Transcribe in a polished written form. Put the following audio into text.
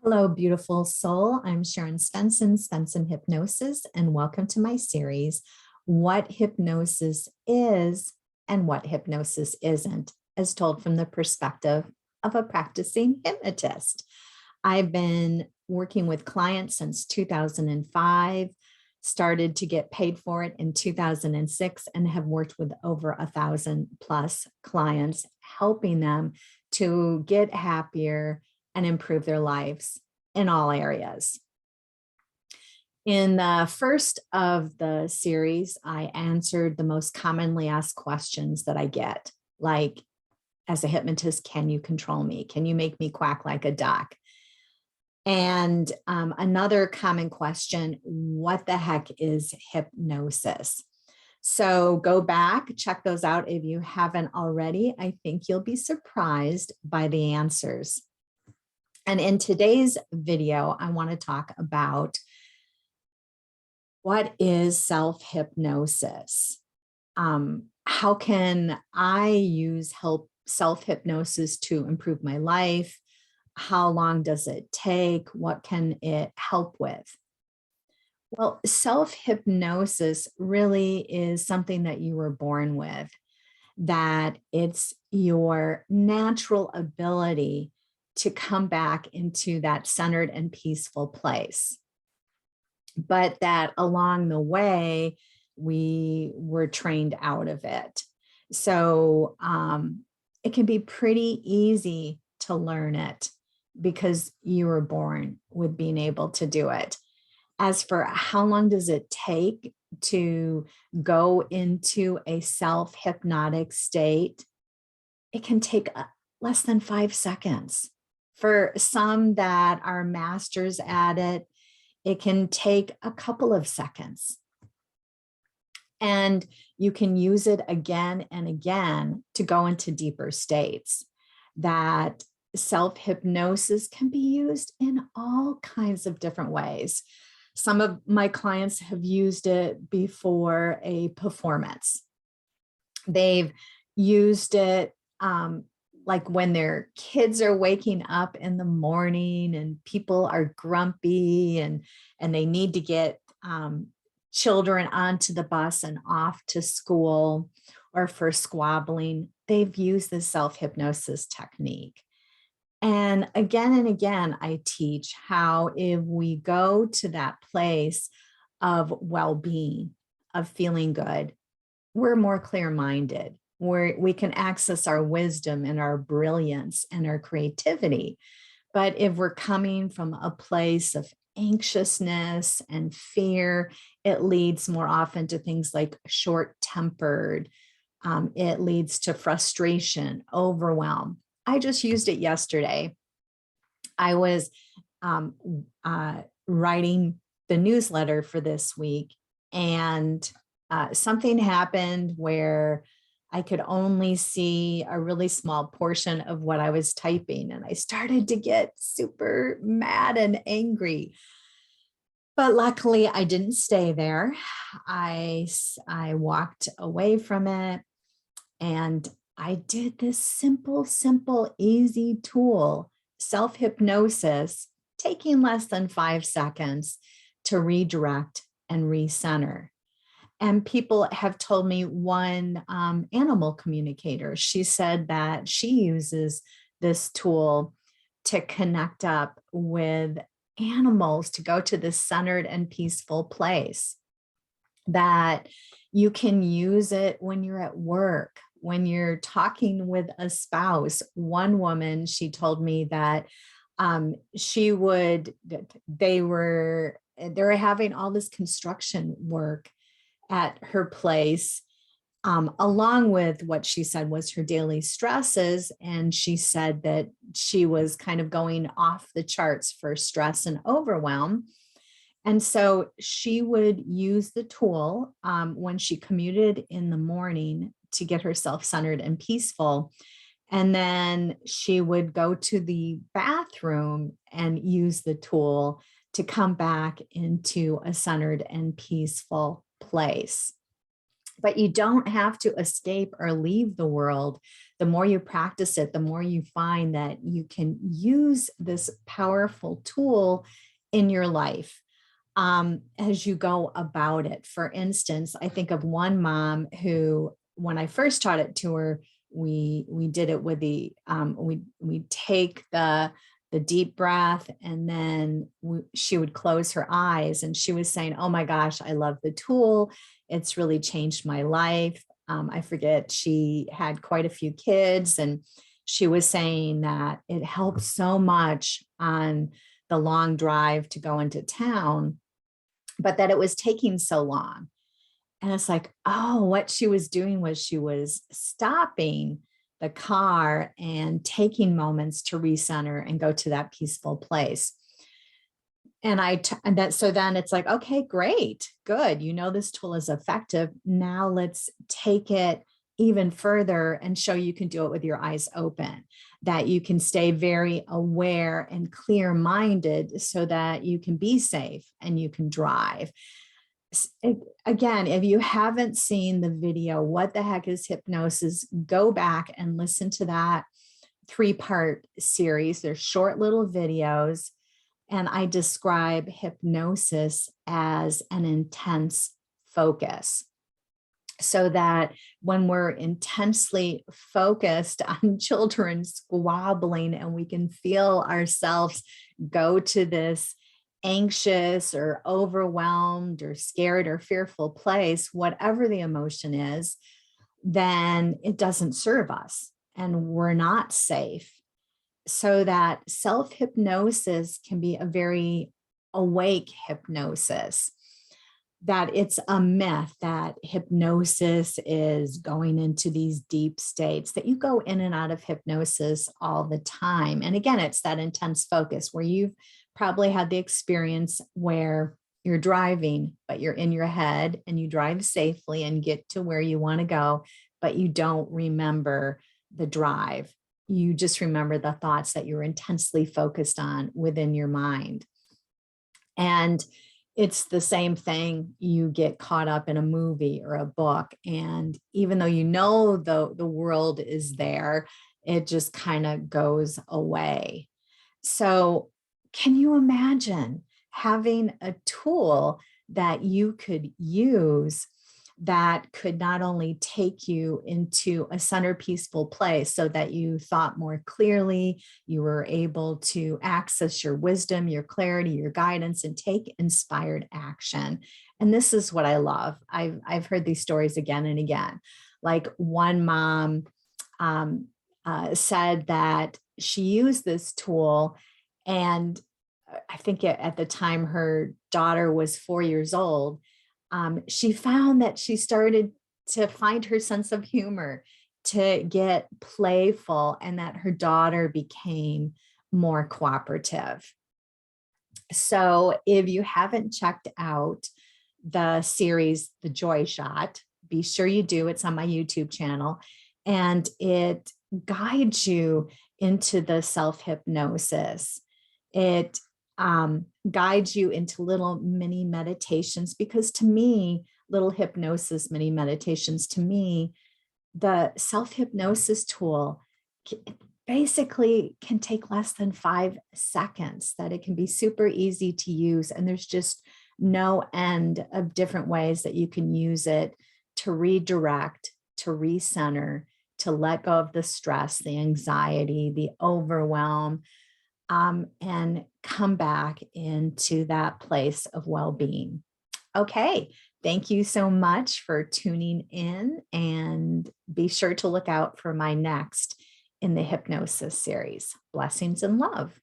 Hello, beautiful soul. I'm Sharon Svensson Hypnosis, and welcome to my series, What Hypnosis Is and What Hypnosis Isn't, as told from the perspective of a practicing hypnotist. I've been working with clients since 2005, started to get paid for it in 2006, and have worked with over 1,000 plus clients, helping them to get happier and improve their lives in all areas. In the first of the series, I answered the most commonly asked questions that I get, like, as a hypnotist, can you control me? Can you make me quack like a duck? And another common question, what the heck is hypnosis? So go back, check those out if you haven't already. I think you'll be surprised by the answers. And in today's video, I want to talk about what is self-hypnosis. How can I use self-hypnosis to improve my life? How long does it take? What can it help with? Well, self-hypnosis really is something that you were born with, that it's your natural ability to come back into that centered and peaceful place. But that along the way, we were trained out of it. So it can be pretty easy to learn it because you were born with being able to do it. As for how long does it take to go into a self-hypnotic state, it can take less than 5 seconds. For some that are masters at it, it can take a couple of seconds. And you can use it again and again to go into deeper states. That self-hypnosis can be used in all kinds of different ways. Some of my clients have used it before a performance. They've used it like when their kids are waking up in the morning and people are grumpy and they need to get children onto the bus and off to school, or for squabbling, they've used the self-hypnosis technique. And again, I teach how if we go to that place of well-being, of feeling good, we're more clear-minded, where we can access our wisdom and our brilliance and our creativity. But if we're coming from a place of anxiousness and fear, it leads more often to things like short-tempered. It leads to frustration, overwhelm. I just used it yesterday. I was writing the newsletter for this week, and something happened where I could only see a really small portion of what I was typing, and I started to get super mad and angry. But luckily, I didn't stay there. I walked away from it, and I did this simple, easy tool, self-hypnosis, taking less than 5 seconds to redirect and recenter. And people have told me, one animal communicator, she said that she uses this tool to connect up with animals, to go to this centered and peaceful place, that you can use it when you're at work, when you're talking with a spouse. One woman, she told me that they were having all this construction work at her place, along with what she said was her daily stresses. And she said that she was kind of going off the charts for stress and overwhelm. And so she would use the tool when she commuted in the morning to get herself centered and peaceful. And then she would go to the bathroom and use the tool to come back into a centered and peaceful place. But you don't have to escape or leave the world. The more you practice it, the more you find that you can use this powerful tool in your life as you go about it. For instance, I think of one mom who, when I first taught it to her, we did it with the we take the deep breath, and then she would close her eyes, and she was saying, "Oh my gosh, I love the tool. It's really changed my life." I forget, she had quite a few kids, and she was saying that it helped so much on the long drive to go into town, but that it was taking so long. And it's like, oh, what she was doing was she was stopping the car and taking moments to recenter and go to that peaceful place. And that, so then it's like, okay, great, good. You know, this tool is effective. Now let's take it even further and show you can do it with your eyes open, that you can stay very aware and clear minded so that you can be safe and you can drive. Again, if you haven't seen the video, What the Heck is Hypnosis? Go back and listen to that 3-part series. They're short little videos. And I describe hypnosis as an intense focus. So that when we're intensely focused on children squabbling and we can feel ourselves go to this anxious or overwhelmed or scared or fearful place, whatever the emotion is, then it doesn't serve us and we're not safe. So that self-hypnosis can be a very awake hypnosis, that it's a myth that hypnosis is going into these deep states, that you go in and out of hypnosis all the time. And again, it's that intense focus where you've probably had the experience where you're driving, but you're in your head and you drive safely and get to where you want to go, but you don't remember the drive. You just remember the thoughts that you're intensely focused on within your mind. And it's the same thing. You get caught up in a movie or a book, and even though you know the world is there, it just kind of goes away. So can you imagine having a tool that you could use that could not only take you into a center peaceful place so that you thought more clearly, you were able to access your wisdom, your clarity, your guidance, and take inspired action. And this is what I love. I've heard these stories again and again. Like one mom said that she used this tool, and I think at the time her daughter was 4 years old. She found that she started to find her sense of humor, to get playful, and that her daughter became more cooperative. So if you haven't checked out the series, The Joy Shot, be sure you do. It's on my YouTube channel, and it guides you into the self-hypnosis. It guides you into little mini meditations, because to me, little hypnosis mini meditations, to me, the self-hypnosis tool basically can take less than 5 seconds, that it can be super easy to use. And there's just no end of different ways that you can use it to redirect, to recenter, to let go of the stress, the anxiety, the overwhelm, and come back into that place of well-being. Okay, thank you so much for tuning in, and be sure to look out for my next in the hypnosis series. Blessings and love.